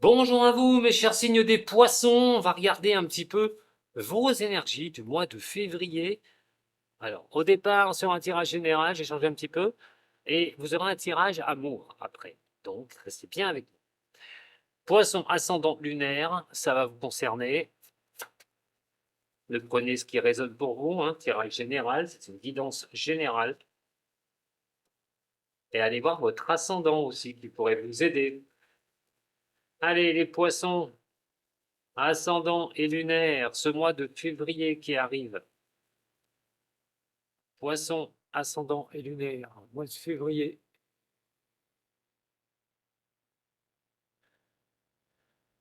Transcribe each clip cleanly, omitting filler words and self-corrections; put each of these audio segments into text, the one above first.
Bonjour à vous, mes chers signes des poissons. On va regarder un petit peu vos énergies du mois de février. Alors, au départ, sur un tirage général, j'ai changé un petit peu. Et vous aurez un tirage amour après. Donc, restez bien avec nous. Poisson ascendant lunaire, ça va vous concerner. Ne prenez ce qui résonne pour vous, hein, tirage général, c'est une guidance générale. Et allez voir votre ascendant aussi qui pourrait vous aider. Allez, les poissons, ascendant et lunaire, ce mois de février qui arrive. Poisson, ascendant et lunaire, mois de février.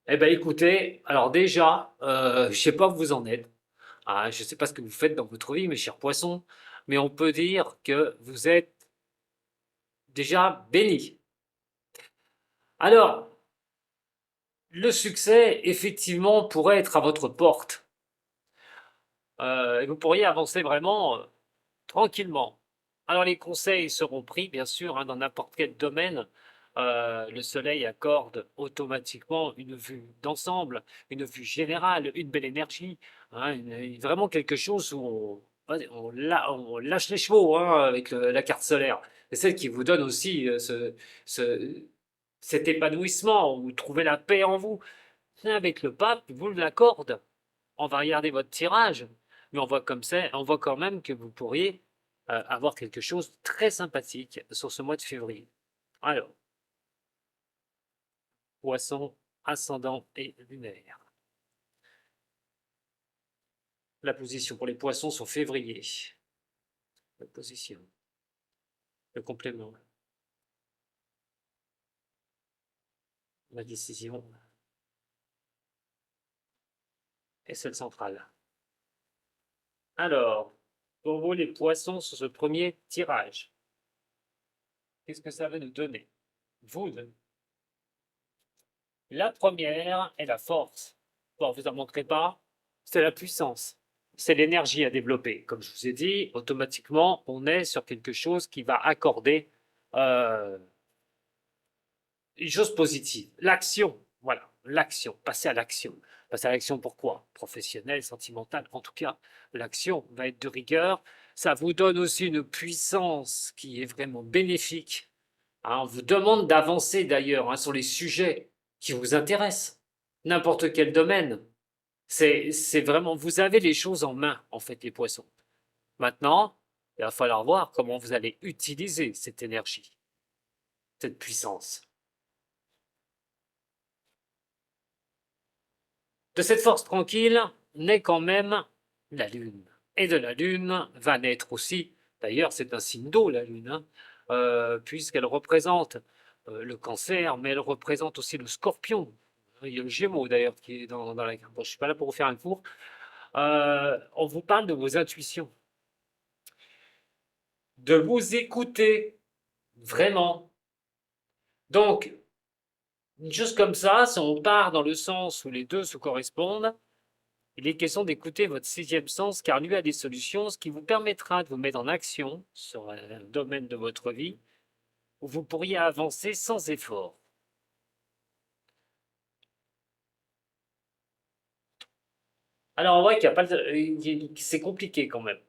Eh bien, écoutez, alors déjà, je ne sais pas où vous en êtes. Ah, je ne sais pas ce que vous faites dans votre vie, mes chers poissons, mais on peut dire que vous êtes déjà bénis. Alors, le succès, effectivement, pourrait être à votre porte. Et vous pourriez avancer vraiment tranquillement. Alors les conseils seront pris, bien sûr, hein, dans n'importe quel domaine. Le soleil accorde automatiquement une vue d'ensemble, une vue générale, une belle énergie, hein, vraiment quelque chose où on lâche les chevaux, hein, avec la carte solaire. C'est celle qui vous donne aussi ce- cet épanouissement, où vous trouvez la paix en vous. Avec le pape, vous l'accorde. On va regarder votre tirage, mais on voit comme ça, on voit quand même que vous pourriez avoir quelque chose de très sympathique sur ce mois de février. Alors, poisson, ascendant et lunaire. La position pour les poissons sur février. La position. Le complément. La décision. Et celle centrale. Alors, pour vous les poissons sur ce premier tirage, qu'est-ce que ça va nous donner? Vous, la première est la force. Bon, vous en manquerez pas, c'est la puissance. C'est l'énergie à développer. Comme je vous ai dit, automatiquement, on est sur quelque chose qui va accorder euh, une chose positive. L'action, voilà, l'action, passer à l'action. Passer à l'action pourquoi? Professionnelle, sentimentale, en tout cas, l'action va être de rigueur. Ça vous donne aussi une puissance qui est vraiment bénéfique. Hein, on vous demande d'avancer d'ailleurs, hein, sur les sujets qui vous intéressent. N'importe quel domaine. C'est vraiment, vous avez les choses en main, en fait, les poissons. Maintenant, il va falloir voir comment vous allez utiliser cette énergie, cette puissance. De cette force tranquille naît quand même la Lune. Et de la Lune va naître aussi, d'ailleurs c'est un signe d'eau la Lune, hein, puisqu'elle représente le cancer, mais elle représente aussi le scorpion. Il y a le Gémeaux d'ailleurs qui est dans la carte. Bon, je ne suis pas là pour vous faire un cours. On vous parle de vos intuitions, de vous écouter vraiment. Donc, une chose comme ça, si on part dans le sens où les deux se correspondent, il est question d'écouter votre sixième sens car lui a des solutions, ce qui vous permettra de vous mettre en action sur un domaine de votre vie où vous pourriez avancer sans effort. Alors, on voit qu'il y a pas c'est compliqué quand même.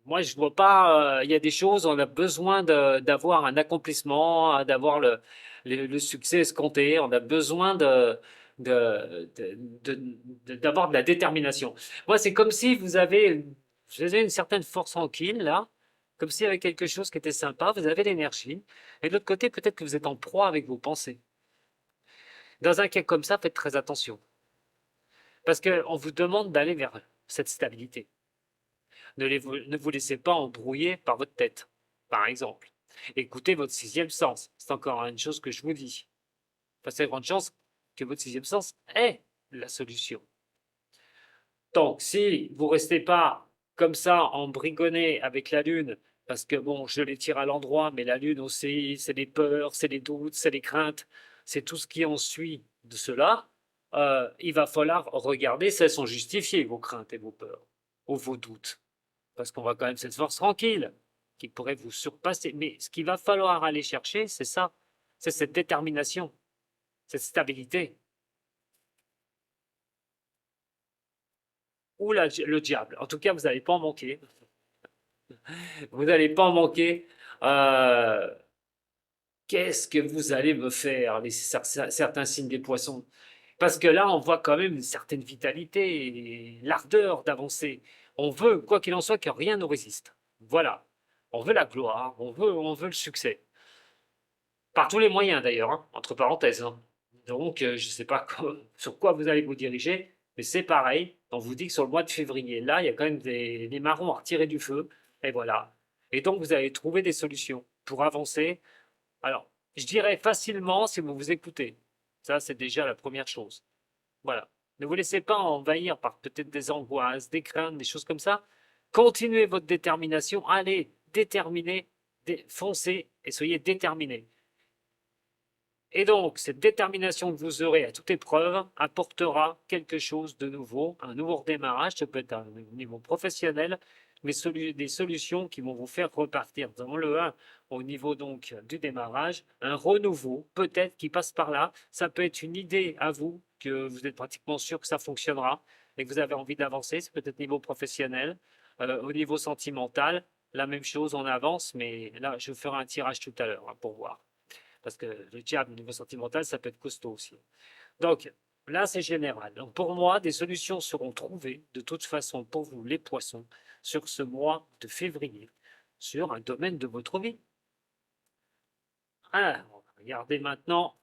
Moi, je vois pas, il y a des choses, on a besoin d'avoir un accomplissement, d'avoir le succès escompté, on a besoin d'avoir de la détermination. Moi, c'est comme si vous avez une certaine force tranquille, là, comme s'il y avait quelque chose qui était sympa, vous avez l'énergie, et de l'autre côté, peut-être que vous êtes en proie avec vos pensées. Dans un cas comme ça, faites très attention, parce qu'on vous demande d'aller vers cette stabilité. Ne vous laissez pas embrouiller par votre tête, par exemple. Écoutez votre sixième sens. C'est encore une chose que je vous dis. Parce qu'il y a de grandes chances que votre sixième sens est la solution. Donc, si vous ne restez pas comme ça, embrigonné avec la Lune, parce que bon, je les tire à l'endroit, mais la Lune aussi, c'est les peurs, c'est les doutes, c'est les craintes, c'est tout ce qui en suit de cela, il va falloir regarder si elles sont justifiées, vos craintes et vos peurs, ou vos doutes. Parce qu'on voit quand même cette force tranquille qui pourrait vous surpasser. Mais ce qu'il va falloir aller chercher, c'est ça, c'est cette détermination. cette stabilité. Ou le diable. En tout cas, vous n'allez pas en manquer. Vous n'allez pas en manquer. Euh, Qu'est-ce que vous allez me faire, certains signes des poissons? Parce que là, on voit quand même une certaine vitalité et l'ardeur d'avancer. On veut, quoi qu'il en soit, que rien nous résiste. Voilà. On veut la gloire, on veut le succès. Par tous les moyens d'ailleurs, hein, entre parenthèses, hein. Donc, je ne sais pas sur quoi vous allez vous diriger, mais c'est pareil. On vous dit que sur le mois de février, là, il y a quand même des marrons à retirer du feu. Et voilà. Et donc, vous allez trouver des solutions pour avancer. Alors, je dirais facilement si vous vous écoutez. Ça, c'est déjà la première chose. Voilà. Ne vous laissez pas envahir par peut-être des angoisses, des craintes, des choses comme ça. Continuez votre détermination. Allez, déterminez, foncez et soyez déterminés. Et donc, cette détermination que vous aurez à toute épreuve apportera quelque chose de nouveau, un nouveau redémarrage. Ça peut être à un niveau professionnel, mais des solutions qui vont vous faire repartir dans le 1 au niveau donc du démarrage, un renouveau peut-être qui passe par là. Ça peut être une idée à vous que vous êtes pratiquement sûr que ça fonctionnera et que vous avez envie d'avancer. C'est peut-être au niveau professionnel, au niveau sentimental, la même chose, on avance, mais là, je ferai un tirage tout à l'heure hein, pour voir. Parce que le diable au niveau sentimental, ça peut être costaud aussi. Donc, là, c'est général. Donc, pour moi, des solutions seront trouvées, de toute façon, pour vous, les poissons, sur ce mois de février, sur un domaine de votre vie. Alors, on va regarder maintenant,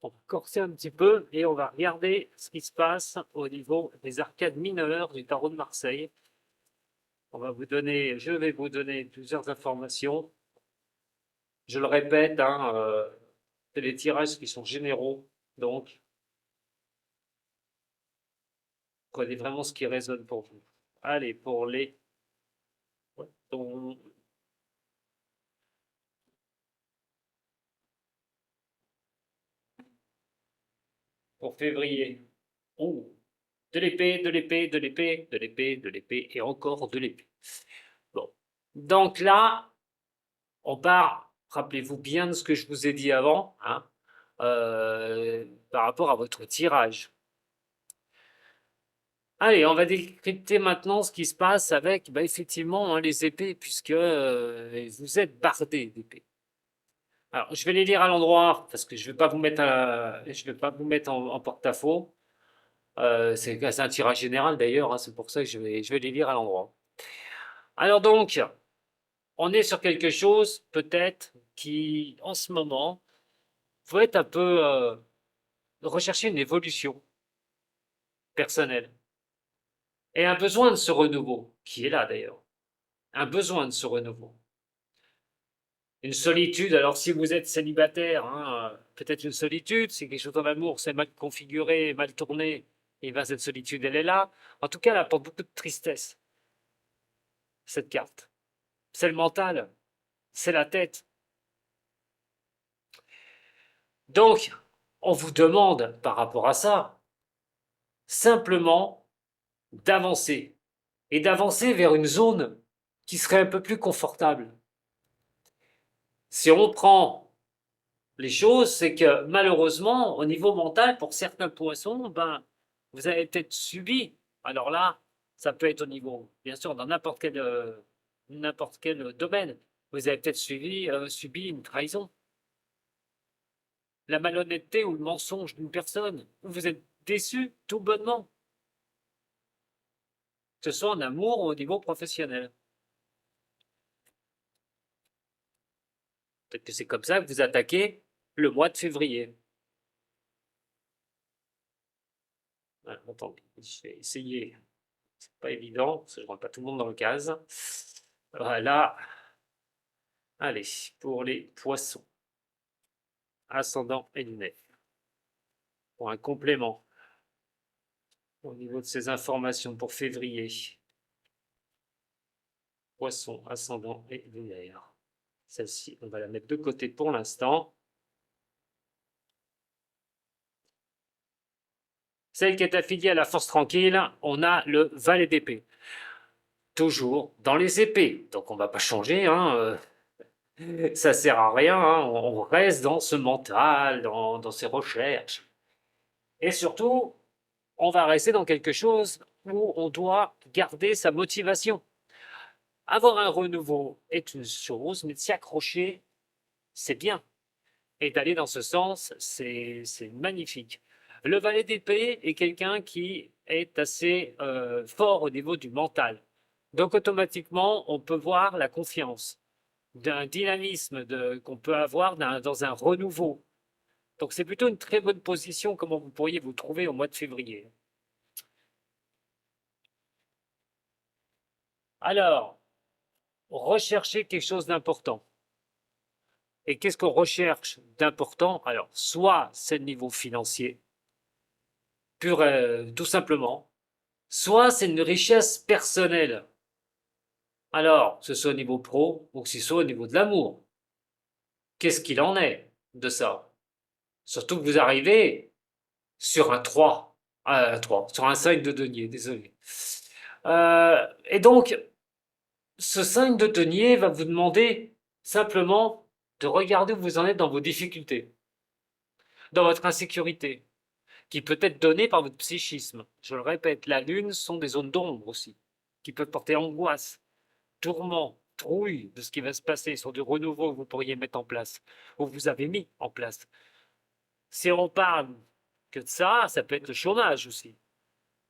on va corser un petit peu et on va regarder ce qui se passe au niveau des arcades mineures du tarot de Marseille. Je vais vous donner plusieurs informations. Je le répète, hein, c'est des tirages qui sont généraux, donc prenez vraiment ce qui résonne pour vous. Allez, pour les poissons. Pour février. Oh, de l'épée, de l'épée, de l'épée, de l'épée, de l'épée et encore de l'épée. Bon. Donc là, on part, rappelez-vous bien de ce que je vous ai dit avant, hein, par rapport à votre tirage. Allez, on va décrypter maintenant ce qui se passe avec, bah, effectivement, hein, les épées, puisque vous êtes bardé d'épées. Alors, je vais les lire à l'endroit parce que je ne vais pas vous mettre, je vais pas vous mettre en porte-à-faux. C'est un tirage général d'ailleurs, hein, c'est pour ça que je vais les lire à l'endroit. Alors donc, on est sur quelque chose peut-être qui, en ce moment, faut être un peu rechercher une évolution personnelle et un besoin de ce renouveau qui est là d'ailleurs, un besoin de ce renouveau. Une solitude, alors si vous êtes célibataire, hein, peut-être une solitude, si quelque chose dans l'amour, c'est mal configuré, mal tourné, et bien cette solitude, elle est là. En tout cas, elle apporte beaucoup de tristesse, cette carte. C'est le mental, c'est la tête. Donc, on vous demande, par rapport à ça, simplement d'avancer, et d'avancer vers une zone qui serait un peu plus confortable. Si on prend les choses, c'est que malheureusement, au niveau mental, pour certains poissons, ben, vous avez peut-être subi. Alors là, ça peut être au niveau, bien sûr, dans n'importe quel domaine. Vous avez peut-être subi une trahison, la malhonnêteté ou le mensonge d'une personne, ou vous êtes déçu tout bonnement, que ce soit en amour ou au niveau professionnel. Peut-être que c'est comme ça que vous attaquez le mois de février. Voilà, attendez, je vais essayer. C'est pas évident, parce que je ne rentre pas tout le monde dans le case. Voilà. Allez, pour les poissons, ascendant et lunaire. Pour un complément au niveau de ces informations pour février. Poisson, ascendant et lunaire. Celle-ci, on va la mettre de côté pour l'instant. Celle qui est affiliée à la force tranquille, on a le valet d'épée. Toujours dans les épées. Donc on ne va pas changer. Hein, Ça sert à rien, hein, on reste dans ce mental, dans ces recherches. Et surtout, on va rester dans quelque chose où on doit garder sa motivation. Avoir un renouveau est une chose, mais s'y accrocher, c'est bien. Et d'aller dans ce sens, c'est magnifique. Le valet d'épée est quelqu'un qui est assez fort au niveau du mental. Donc automatiquement, on peut voir la confiance, d'un dynamisme qu'on peut avoir dans un renouveau. Donc c'est plutôt une très bonne position, comment vous pourriez vous trouver au mois de février. Alors, recherchez quelque chose d'important. Et qu'est-ce qu'on recherche d'important? Alors, soit c'est le niveau financier, pur, tout simplement, soit c'est une richesse personnelle. Alors, que ce soit au niveau pro ou que ce soit au niveau de l'amour. Qu'est-ce qu'il en est de ça? Surtout que vous arrivez sur un 3, un 3, sur un 5 de denier, désolé. Et donc, ce 5 de denier va vous demander simplement de regarder où vous en êtes dans vos difficultés, dans votre insécurité, qui peut être donnée par votre psychisme. Je le répète, la lune sont des zones d'ombre aussi, qui peuvent porter angoisse, tourment, trouille de ce qui va se passer sur du renouveau que vous pourriez mettre en place, ou vous avez mis en place. Si on parle que de ça, ça peut être le chômage aussi.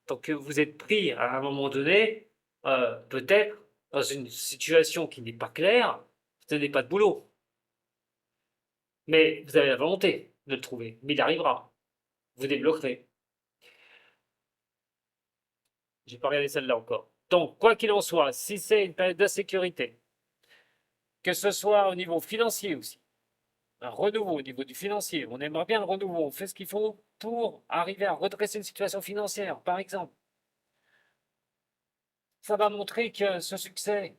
Donc vous êtes pris à un moment donné, peut-être dans une situation qui n'est pas claire, vous n'avez pas de boulot. Mais vous avez la volonté de le trouver. Mais il arrivera. Vous débloquerez. J'ai pas regardé celle-là encore. Donc, quoi qu'il en soit, si c'est une période d'insécurité, que ce soit au niveau financier aussi, un renouveau au niveau du financier, on aimerait bien le renouveau, on fait ce qu'il faut pour arriver à redresser une situation financière, par exemple. Ça va montrer que ce succès,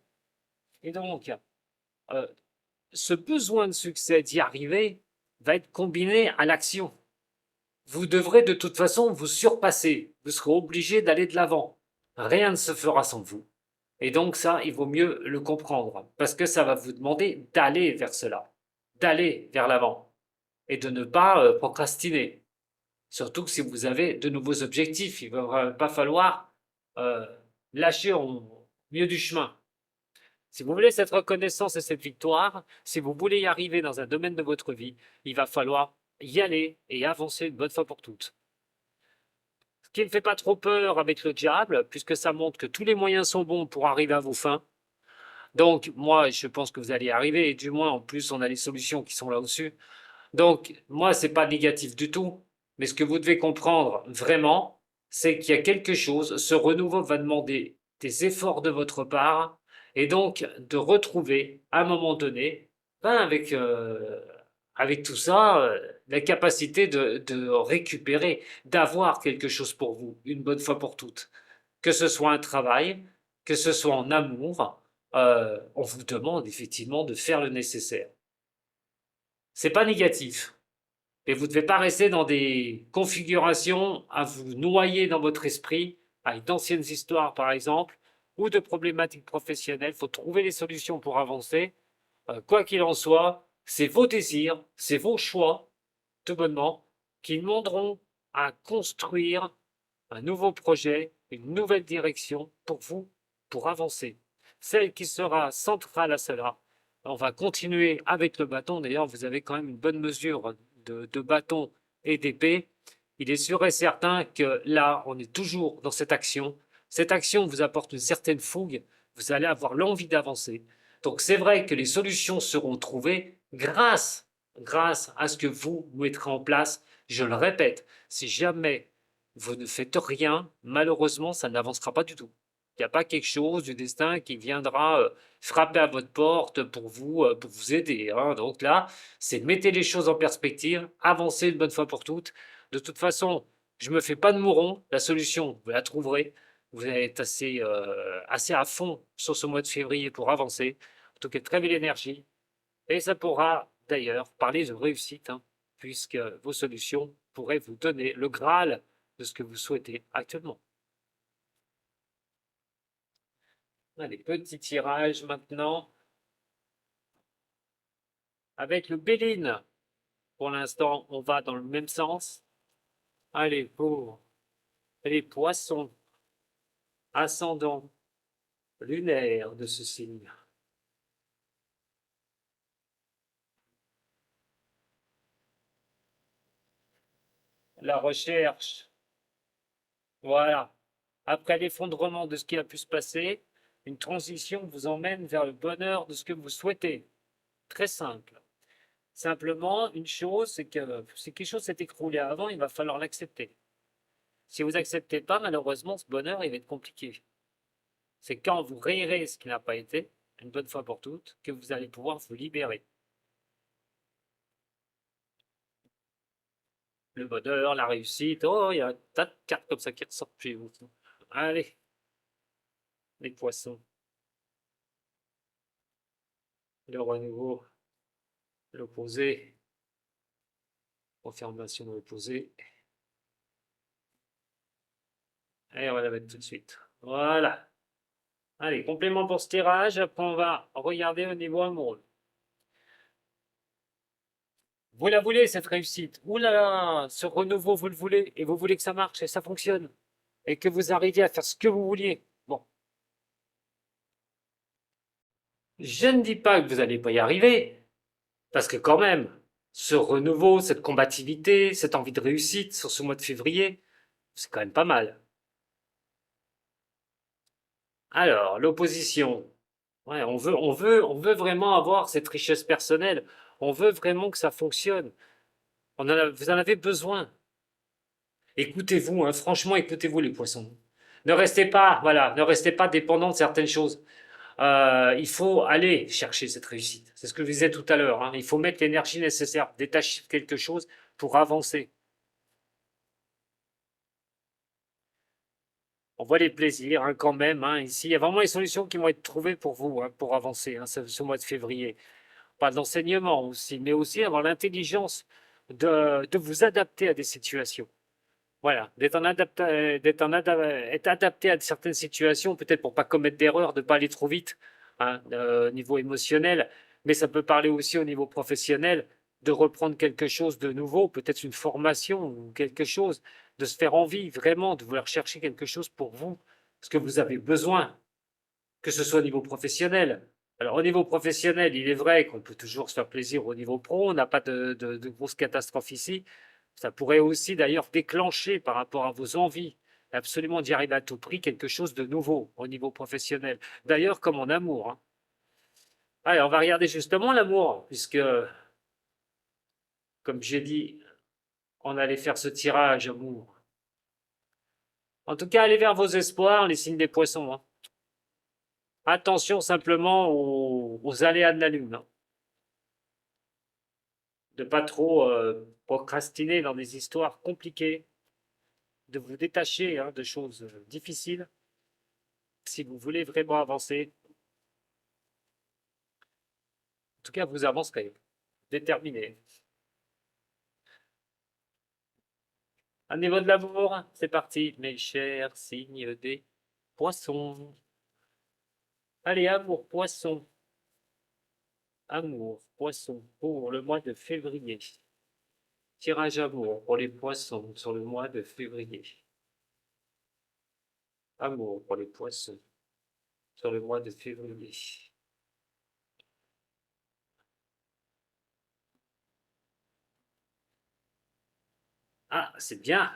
et donc euh, ce besoin de succès d'y arriver, va être combiné à l'action. Vous devrez de toute façon vous surpasser, vous serez obligé d'aller de l'avant. Rien ne se fera sans vous. Et donc ça, il vaut mieux le comprendre, parce que ça va vous demander d'aller vers cela, d'aller vers l'avant, et de ne pas procrastiner. Surtout que si vous avez de nouveaux objectifs, il ne va pas falloir euh, lâcher au milieu du chemin. Si vous voulez cette reconnaissance et cette victoire, si vous voulez y arriver dans un domaine de votre vie, il va falloir y aller et avancer une bonne fois pour toutes. Ce qui ne fait pas trop peur avec le diable, puisque ça montre que tous les moyens sont bons pour arriver à vos fins. Donc, moi, je pense que vous allez y arriver, et du moins, en plus, on a les solutions qui sont là-dessus. Donc, moi, c'est pas négatif du tout, mais ce que vous devez comprendre vraiment, c'est qu'il y a quelque chose, ce renouveau va demander des efforts de votre part, et donc de retrouver, à un moment donné, ben avec tout ça, la capacité de récupérer, d'avoir quelque chose pour vous, une bonne fois pour toutes. Que ce soit un travail, que ce soit en amour, on vous demande effectivement de faire le nécessaire. C'est pas négatif. Et vous ne devez pas rester dans des configurations à vous noyer dans votre esprit, avec d'anciennes histoires par exemple, ou de problématiques professionnelles. Il faut trouver les solutions pour avancer. Quoi qu'il en soit, c'est vos désirs, c'est vos choix, tout bonnement, qui demanderont à construire un nouveau projet, une nouvelle direction pour vous, pour avancer. Celle qui sera centrale à cela. On va continuer avec le bâton. D'ailleurs, vous avez quand même une bonne mesure de bâton et d'épée. Il est sûr et certain que là, on est toujours dans cette action. Cette action vous apporte une certaine fougue. Vous allez avoir l'envie d'avancer. Donc, c'est vrai que les solutions seront trouvées grâce à ce que vous mettrez en place. Je le répète, si jamais vous ne faites rien, malheureusement, ça n'avancera pas du tout. Il n'y a pas quelque chose du destin qui viendra frapper à votre porte pour vous aider, hein. Donc là, c'est de mettre les choses en perspective, avancer une bonne fois pour toutes. De toute façon, je ne me fais pas de mouron. La solution, vous la trouverez. Vous allez être assez à fond sur ce mois de février pour avancer. En tout cas, très belle énergie. Et ça pourra d'ailleurs parler de réussite, hein, puisque vos solutions pourraient vous donner le Graal de ce que vous souhaitez actuellement. Allez, petit tirage maintenant. avec le Béline. Pour l'instant, on va dans le même sens. Allez, pour les poissons, ascendant lunaire de ce signe. La recherche, voilà. Après l'effondrement de ce qui a pu se passer, une transition vous emmène vers le bonheur de ce que vous souhaitez. Très simple. Simplement, une chose, c'est que si quelque chose s'est écroulé avant, il va falloir l'accepter. Si vous n'acceptez pas, malheureusement, ce bonheur, il va être compliqué. C'est quand vous rayerez ce qui n'a pas été, une bonne fois pour toutes, que vous allez pouvoir vous libérer. Le bonheur, la réussite, oh, il y a un tas de cartes comme ça qui ressortent chez vous. Allez, les poissons, le renouveau, l'opposé, confirmation de l'opposé. Et on va la mettre tout de suite. Voilà. Allez, complément pour ce tirage. Après, on va regarder au niveau amoureux. Vous la voulez, cette réussite. Ouh là là, ce renouveau, vous le voulez. Et vous voulez que ça marche et ça fonctionne. Et que vous arriviez à faire ce que vous vouliez. Bon. Je ne dis pas que vous n'allez pas y arriver. Parce que quand même, ce renouveau, cette combativité, cette envie de réussite sur ce mois de février, c'est quand même pas mal. Alors, l'opposition. Ouais, on veut vraiment avoir cette richesse personnelle. On veut vraiment que ça fonctionne. Vous en avez besoin. Écoutez-vous, hein, franchement, écoutez-vous les poissons. Ne restez pas, voilà, ne restez pas dépendant de certaines choses. Il faut aller chercher cette réussite. C'est ce que je disais tout à l'heure, hein. Il faut mettre l'énergie nécessaire, détacher quelque chose pour avancer. On voit les plaisirs, hein, quand même, hein. Ici, il y a vraiment les solutions qui vont être trouvées pour vous, hein, pour avancer, hein, ce mois de février. Pas d'enseignement aussi, mais aussi avoir l'intelligence de vous adapter à des situations. Voilà, être adapté à certaines situations, peut-être pour pas commettre d'erreurs, de pas aller trop vite, hein, au niveau émotionnel, mais ça peut parler aussi au niveau professionnel, de reprendre quelque chose de nouveau, peut-être une formation ou quelque chose, de se faire envie vraiment, de vouloir chercher quelque chose pour vous, parce que vous avez besoin, que ce soit au niveau professionnel. Alors au niveau professionnel, il est vrai qu'on peut toujours se faire plaisir au niveau pro, on n'a pas de grosses catastrophes ici, ça pourrait aussi d'ailleurs déclencher par rapport à vos envies absolument d'y arriver à tout prix quelque chose de nouveau au niveau professionnel. D'ailleurs, comme en amour, hein. Allez, on va regarder justement l'amour, puisque, comme j'ai dit, on allait faire ce tirage amour. En tout cas, allez vers vos espoirs, les signes des poissons, hein. Attention simplement aux aléas de la lune, hein. De pas trop procrastiner dans des histoires compliquées, de vous détacher, hein, de choses difficiles si vous voulez vraiment avancer. En tout cas, vous avancerez, déterminé. À niveau de l'amour, c'est parti, mes chers signes des poissons. Allez, amour, poisson. Amour, poisson, pour le mois de février. Tirage amour pour les poissons sur le mois de février. Amour pour les poissons sur le mois de février. Ah, c'est bien,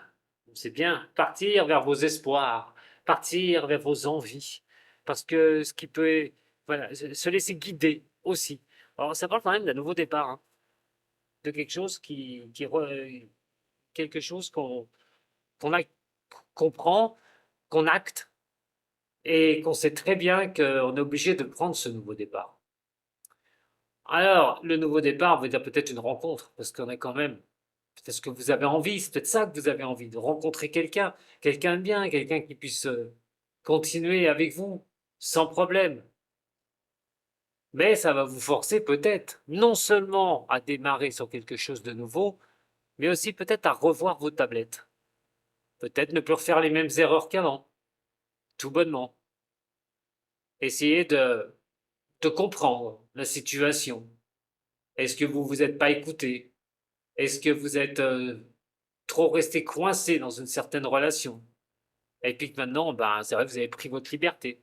c'est bien. Partir vers vos espoirs, partir vers vos envies. Parce que ce qui peut, voilà, se laisser guider aussi. Alors, ça parle quand même d'un nouveau départ, hein, de quelque chose quelque chose qu'on a, qu'on prend, qu'on acte et qu'on sait très bien qu'on est obligé de prendre ce nouveau départ. Alors, le nouveau départ veut dire peut-être une rencontre, parce qu'on a quand même peut-être ce que vous avez envie, c'est peut-être ça que vous avez envie, de rencontrer quelqu'un, quelqu'un de bien, quelqu'un qui puisse continuer avec vous sans problème. Mais ça va vous forcer peut-être non seulement à démarrer sur quelque chose de nouveau, mais aussi peut-être à revoir vos tablettes. Peut-être ne plus refaire les mêmes erreurs qu'avant, tout bonnement. Essayer de comprendre la situation, Est-ce que vous vous êtes pas écouté? Est-ce que vous êtes trop resté coincé dans une certaine relation? Et puis que maintenant, ben, c'est vrai que vous avez pris votre liberté,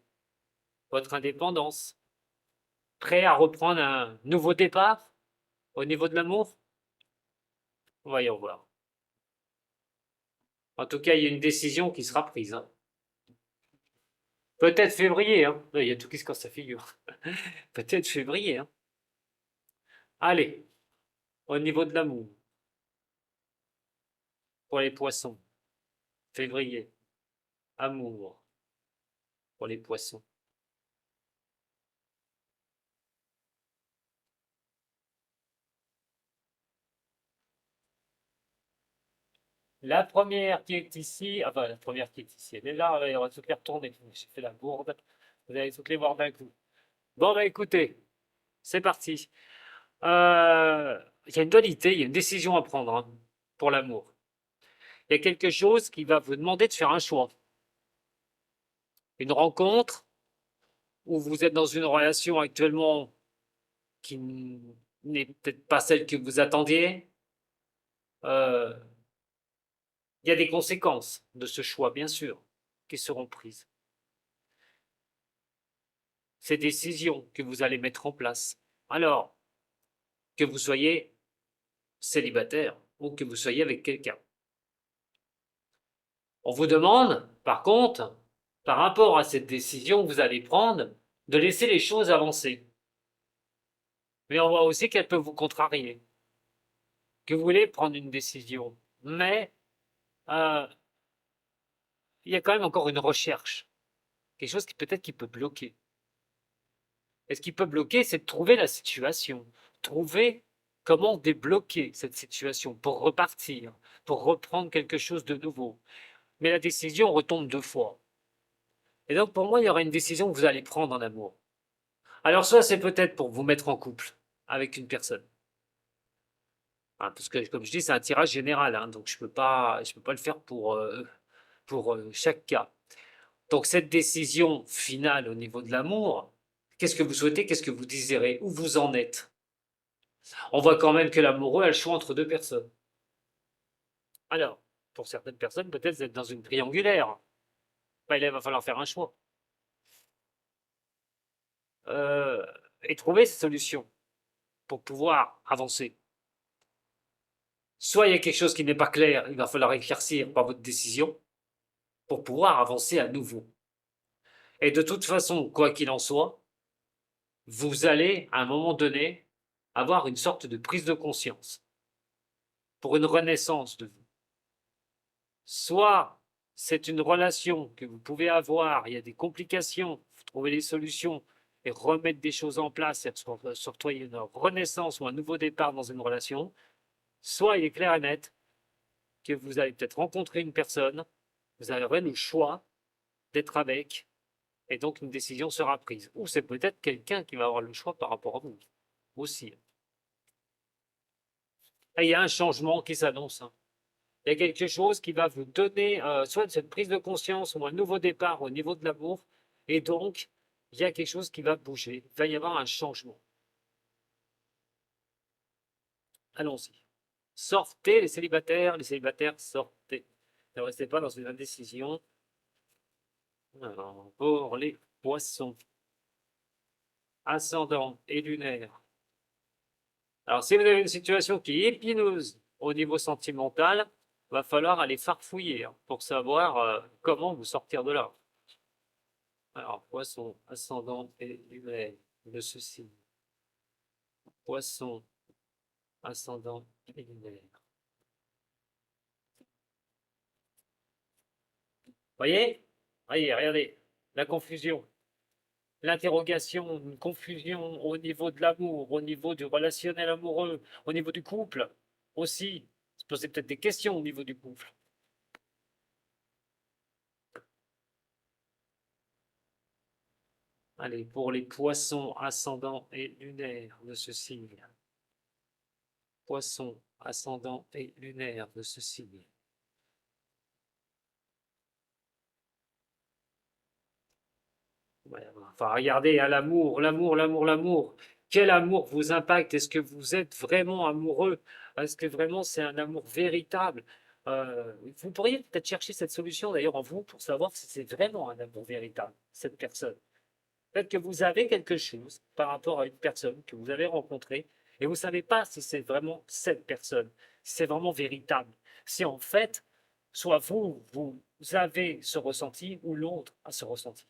votre indépendance, prêt à reprendre un nouveau départ au niveau de l'amour? Voyons voir. En tout cas, il y a une décision qui sera prise, hein. Peut-être février, hein. Il y a tout qui se casse sa figure. Peut-être février, hein. Allez, au niveau de l'amour, pour les poissons, février, amour, pour les poissons. La première qui est ici, enfin la première qui est ici, elle est là, on va toutes les retourner. J'ai fait la bourde, vous allez toutes les voir d'un coup. Bon, bah écoutez, c'est parti. Il y a une dualité, il y a une décision à prendre, hein, pour l'amour. Il y a quelque chose qui va vous demander de faire un choix. Une rencontre où vous êtes dans une relation actuellement qui n'est peut-être pas celle que vous attendiez. Euh, il y a des conséquences de ce choix, bien sûr, qui seront prises. Ces décisions que vous allez mettre en place. Alors, que vous soyez célibataire ou que vous soyez avec quelqu'un. On vous demande, par contre, par rapport à cette décision que vous allez prendre, de laisser les choses avancer. Mais on voit aussi qu'elle peut vous contrarier, que vous voulez prendre une décision. Mais euh, il y a quand même encore une recherche, quelque chose qui peut-être qui peut bloquer. Et ce qui peut bloquer, c'est de trouver la situation, trouver comment débloquer cette situation pour repartir, pour reprendre quelque chose de nouveau. Mais la décision retombe deux fois. Et donc pour moi, il y aura une décision que vous allez prendre en amour. Alors soit c'est peut-être pour vous mettre en couple avec une personne. Hein, parce que comme je dis, c'est un tirage général, hein, donc je peux pas le faire pour chaque cas. Donc cette décision finale au niveau de l'amour, qu'est-ce que vous souhaitez, qu'est-ce que vous désirez, où vous en êtes? On voit quand même que l'amoureux a le choix entre deux personnes. Alors, pour certaines personnes, peut-être vous êtes dans une triangulaire. Ben, il va falloir faire un choix. Euh, et trouver ces solutions pour pouvoir avancer. Soit il y a quelque chose qui n'est pas clair, il va falloir éclaircir par votre décision pour pouvoir avancer à nouveau. Et de toute façon, quoi qu'il en soit, vous allez, à un moment donné, avoir une sorte de prise de conscience pour une renaissance de vous. Soit c'est une relation que vous pouvez avoir, il y a des complications, vous trouvez des solutions et remettre des choses en place, et surtout une renaissance ou un nouveau départ dans une relation. Soit il est clair et net que vous allez peut-être rencontrer une personne, vous aurez le choix d'être avec, et donc une décision sera prise. Ou c'est peut-être quelqu'un qui va avoir le choix par rapport à vous aussi. Et il y a un changement qui s'annonce, hein. Il y a quelque chose qui va vous donner soit cette prise de conscience ou un nouveau départ au niveau de l'amour, et donc il y a quelque chose qui va bouger. Il va y avoir un changement. Allons-y. Sortez les célibataires, sortez. Ne restez pas dans une indécision. Alors, pour les poissons, ascendant et lunaire. Alors, si vous avez une situation qui est épineuse au niveau sentimental, va falloir aller farfouiller, hein, pour savoir comment vous sortir de là. Alors, poisson, ascendant et lunaire de ceci. Poisson, ascendant et lunaire. Voyez? Voyez, regardez. La confusion. L'interrogation, une confusion au niveau de l'amour, au niveau du relationnel amoureux, au niveau du couple aussi. Se poser peut-être des questions au niveau du couple. Allez, pour les poissons ascendants et lunaires de ce signe. Poissons ascendants et lunaires de ce signe. Ouais, enfin, regardez, à l'amour, l'amour, l'amour, l'amour. Quel amour vous impacte? Est-ce que vous êtes vraiment amoureux? Est-ce que vraiment c'est un amour véritable? Vous pourriez peut-être chercher cette solution d'ailleurs en vous pour savoir si c'est vraiment un amour véritable, cette personne. Peut-être que vous avez quelque chose par rapport à une personne que vous avez rencontrée et vous ne savez pas si c'est vraiment cette personne, si c'est vraiment véritable. Si en fait, soit vous avez ce ressenti ou l'autre a ce ressenti.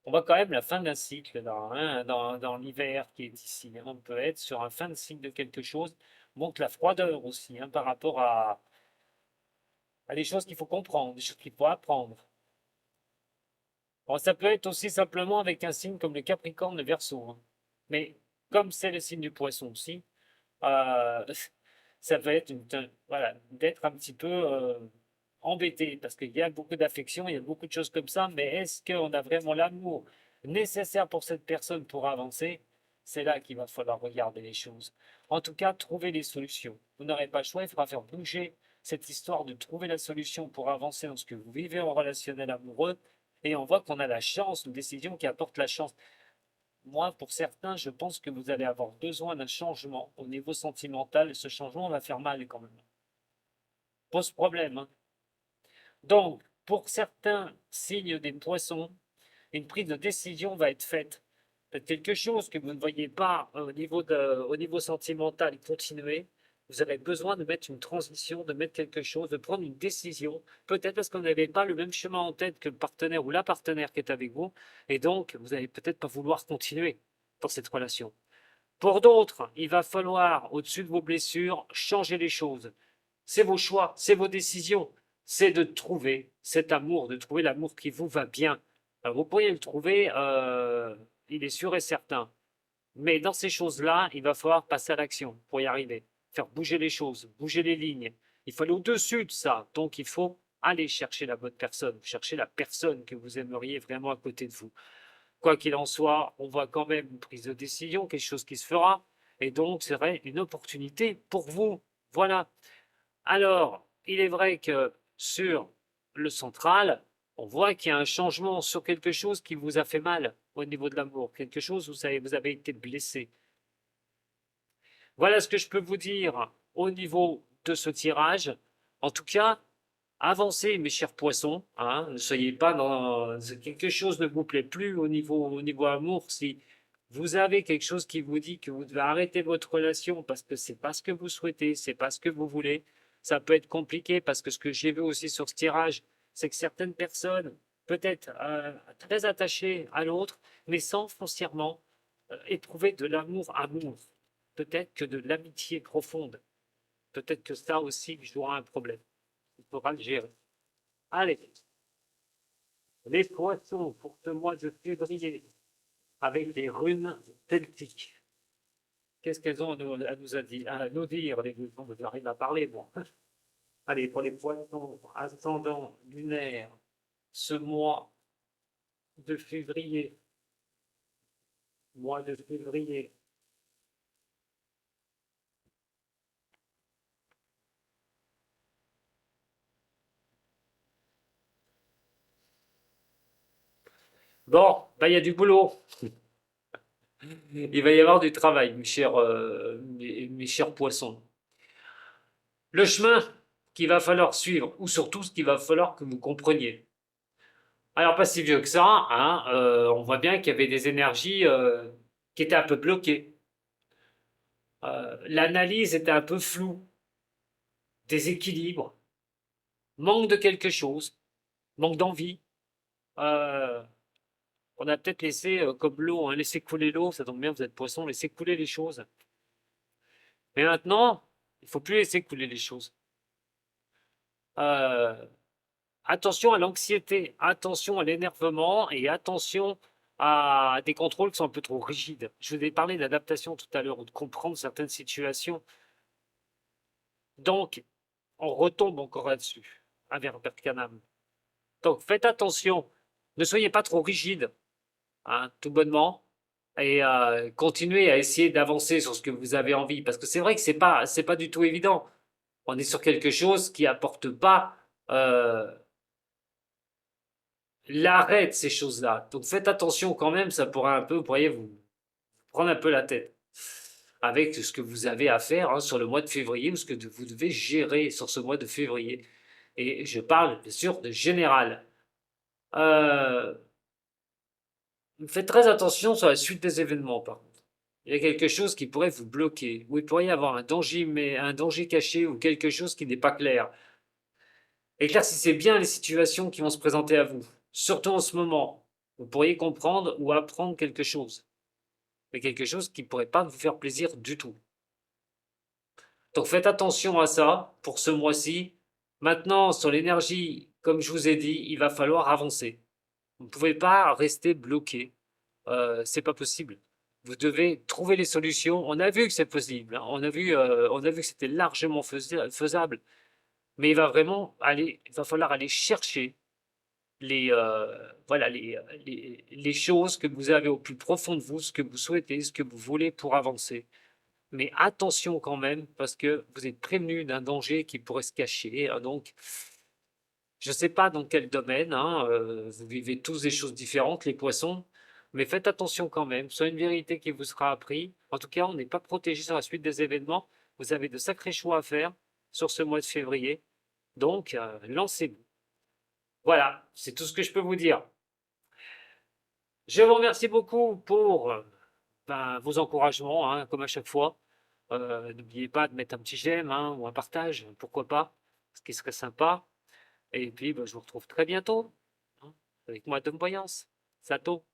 On voit quand même la fin d'un cycle dans l'hiver qui est ici, hein. On peut être sur un fin de cycle de quelque chose. On montre la froideur aussi, hein, par rapport à des choses qu'il faut comprendre, des choses qu'il faut apprendre. Bon, ça peut être aussi simplement avec un signe comme le Capricorne, le Verseau, hein. Mais comme c'est le signe du Poisson aussi, euh, ça peut être voilà, d'être un petit peu embêté parce qu'il y a beaucoup d'affection, il y a beaucoup de choses comme ça, mais est-ce qu'on a vraiment l'amour nécessaire pour cette personne pour avancer? C'est là qu'il va falloir regarder les choses. En tout cas, trouver des solutions. Vous n'aurez pas le choix, il faudra faire bouger cette histoire de trouver la solution pour avancer dans ce que vous vivez en relationnel amoureux. Et on voit qu'on a la chance, une décision qui apporte la chance. Moi, pour certains, je pense que vous allez avoir besoin d'un changement au niveau sentimental et ce changement va faire mal quand même. Pose problème, hein. Donc, pour certains signes des poissons, une prise de décision va être faite. Faites quelque chose que vous ne voyez pas au niveau sentimental continuer. Vous avez besoin de mettre une transition, de mettre quelque chose, de prendre une décision. Peut-être parce que vous n'avez pas le même chemin en tête que le partenaire ou la partenaire qui est avec vous. Et donc, vous n'allez peut-être pas vouloir continuer dans cette relation. Pour d'autres, il va falloir, au-dessus de vos blessures, changer les choses. C'est vos choix, c'est vos décisions. C'est de trouver cet amour, de trouver l'amour qui vous va bien. Alors, vous pourriez le trouver, il est sûr et certain. Mais dans ces choses-là, il va falloir passer à l'action pour y arriver. Faire bouger les choses, bouger les lignes. Il faut aller au-dessus de ça. Donc, il faut aller chercher la bonne personne, chercher la personne que vous aimeriez vraiment à côté de vous. Quoi qu'il en soit, on voit quand même une prise de décision, quelque chose qui se fera. Et donc, c'est vrai, une opportunité pour vous. Voilà. Alors, il est vrai que sur le central, on voit qu'il y a un changement sur quelque chose qui vous a fait mal au niveau de l'amour, quelque chose où vous avez été blessé. Voilà ce que je peux vous dire au niveau de ce tirage. En tout cas, avancez, mes chers poissons, hein, ne soyez pas dans quelque chose ne vous plaît plus au niveau amour. Si vous avez quelque chose qui vous dit que vous devez arrêter votre relation parce que c'est pas ce que vous souhaitez, c'est pas ce que vous voulez, ça peut être compliqué parce que ce que j'ai vu aussi sur ce tirage, c'est que certaines personnes, peut-être très attachées à l'autre, mais sans foncièrement éprouver de l'amour, peut-être que de l'amitié profonde, peut-être que ça aussi jouera un problème. Il faudra le gérer. Allez, les poissons pour ce mois de février avec les runes celtiques. Qu'est-ce qu'elles ont à nous dire, les runes? J'arrive à parler, moi. Allez, pour les poissons, ascendant lunaire, ce de février, mois de février. Bon, bah, il y a du boulot. Il va y avoir du travail, mes chers poissons. Le chemin qu'il va falloir suivre, ou surtout ce qu'il va falloir que vous compreniez. Alors, pas si vieux que ça, hein, on voit bien qu'il y avait des énergies qui étaient un peu bloquées. L'analyse était un peu floue, déséquilibre, manque de quelque chose, manque d'envie. Euh, on a peut-être laissé, comme l'eau, hein, laisser couler l'eau, ça tombe bien, vous êtes poisson, laisser couler les choses. Mais maintenant, il faut plus laisser couler les choses. Euh, Attention à l'anxiété, attention à l'énervement et attention à des contrôles qui sont un peu trop rigides. Je vous ai parlé d'adaptation tout à l'heure, ou de comprendre certaines situations. Donc, on retombe encore là-dessus, avec Percanam. Donc, faites attention. Ne soyez pas trop rigide, hein, tout bonnement, et continuez à essayer d'avancer sur ce que vous avez envie, parce que c'est vrai que c'est pas du tout évident. On est sur quelque chose qui apporte pas l'arrêt de ces choses-là. Donc faites attention quand même, ça pourrait un peu, vous pourriez vous prendre un peu la tête avec ce que vous avez à faire hein, sur le mois de février ou ce que vous devez gérer sur ce mois de février. Et je parle bien sûr de général. Euh, Faites très attention sur la suite des événements, par contre. Il y a quelque chose qui pourrait vous bloquer, ou il pourrait y avoir un danger, mais un danger caché ou quelque chose qui n'est pas clair. Éclaircissez bien les situations qui vont se présenter à vous, surtout en ce moment. Vous pourriez comprendre ou apprendre quelque chose, mais quelque chose qui ne pourrait pas vous faire plaisir du tout. Donc faites attention à ça pour ce mois-ci. Maintenant, sur l'énergie, comme je vous ai dit, il va falloir avancer. Vous ne pouvez pas rester bloqué. C'est pas possible. Vous devez trouver les solutions. On a vu que c'est possible, hein. On a vu que c'était largement faisable. Mais il va falloir aller chercher voilà, les choses que vous avez au plus profond de vous, ce que vous souhaitez, ce que vous voulez pour avancer. Mais attention quand même, parce que vous êtes prévenu d'un danger qui pourrait se cacher, hein. Donc, je ne sais pas dans quel domaine, hein, vous vivez tous des choses différentes, les poissons, mais faites attention quand même. C'est une vérité qui vous sera apprise. En tout cas, on n'est pas protégé sur la suite des événements. Vous avez de sacrés choix à faire sur ce mois de février. Donc, lancez-vous. Voilà, c'est tout ce que je peux vous dire. Je vous remercie beaucoup pour vos encouragements, hein, comme à chaque fois. N'oubliez pas de mettre un petit j'aime hein, ou un partage, pourquoi pas, ce qui serait sympa. Et puis, je vous retrouve très bientôt hein, avec moi, Tom Voyance. Sato.